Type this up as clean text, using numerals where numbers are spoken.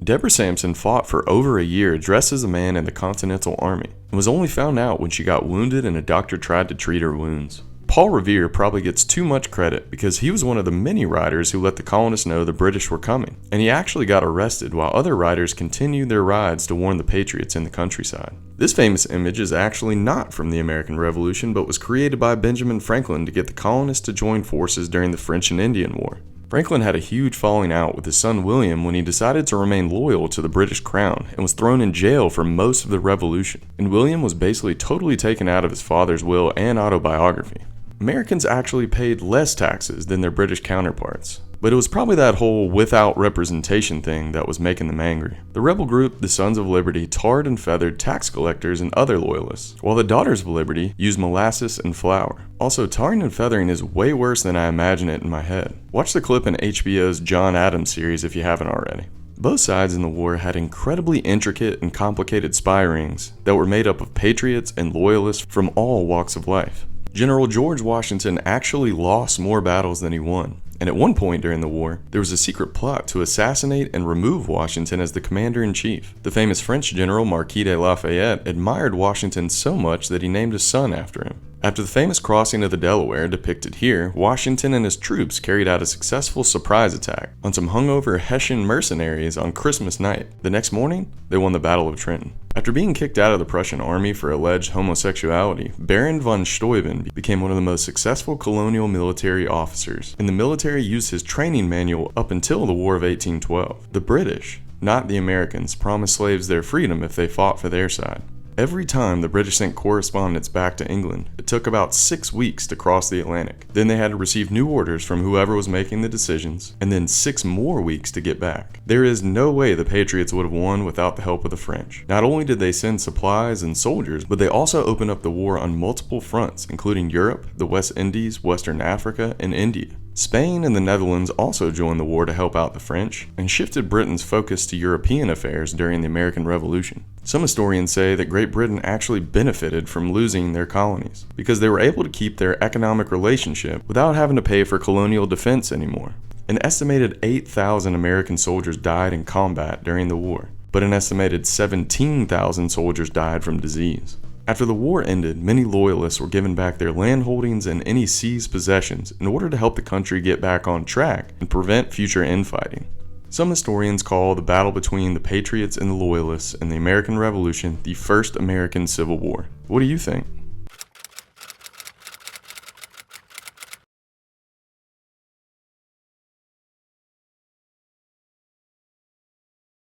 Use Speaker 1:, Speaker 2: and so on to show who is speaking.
Speaker 1: Deborah Sampson fought for over a year dressed as a man in the Continental Army, and was only found out when she got wounded and a doctor tried to treat her wounds. Paul Revere probably gets too much credit because he was one of the many riders who let the colonists know the British were coming, and he actually got arrested while other riders continued their rides to warn the Patriots in the countryside. This famous image is actually not from the American Revolution, but was created by Benjamin Franklin to get the colonists to join forces during the French and Indian War. Franklin had a huge falling out with his son William when he decided to remain loyal to the British crown and was thrown in jail for most of the Revolution, and William was basically totally taken out of his father's will and autobiography. Americans actually paid less taxes than their British counterparts, but it was probably that whole without representation thing that was making them angry. The rebel group, the Sons of Liberty, tarred and feathered tax collectors and other loyalists, while the Daughters of Liberty used molasses and flour. Also, tarring and feathering is way worse than I imagine it in my head. Watch the clip in HBO's John Adams series if you haven't already. Both sides in the war had incredibly intricate and complicated spy rings that were made up of patriots and loyalists from all walks of life. General George Washington actually lost more battles than he won, and at one point during the war, there was a secret plot to assassinate and remove Washington as the commander-in-chief. The famous French general Marquis de Lafayette admired Washington so much that he named his son after him. After the famous crossing of the Delaware depicted here, Washington and his troops carried out a successful surprise attack on some hungover Hessian mercenaries on Christmas night. The next morning, they won the Battle of Trenton. After being kicked out of the Prussian army for alleged homosexuality, Baron von Steuben became one of the most successful colonial military officers, and the military used his training manual up until the War of 1812. The British, not the Americans, promised slaves their freedom if they fought for their side. Every time the British sent correspondents back to England, it took about 6 weeks to cross the Atlantic. Then they had to receive new orders from whoever was making the decisions, and then 6 more weeks to get back. There is no way the Patriots would have won without the help of the French. Not only did they send supplies and soldiers, but they also opened up the war on multiple fronts, including Europe, the West Indies, Western Africa, and India. Spain and the Netherlands also joined the war to help out the French, and shifted Britain's focus to European affairs during the American Revolution. Some historians say that Great Britain actually benefited from losing their colonies, because they were able to keep their economic relationship without having to pay for colonial defense anymore. An estimated 8,000 American soldiers died in combat during the war, but an estimated 17,000 soldiers died from disease. After the war ended, many loyalists were given back their landholdings and any seized possessions in order to help the country get back on track and prevent future infighting. Some historians call the battle between the Patriots and the Loyalists in the American Revolution the First American Civil War. What do you think?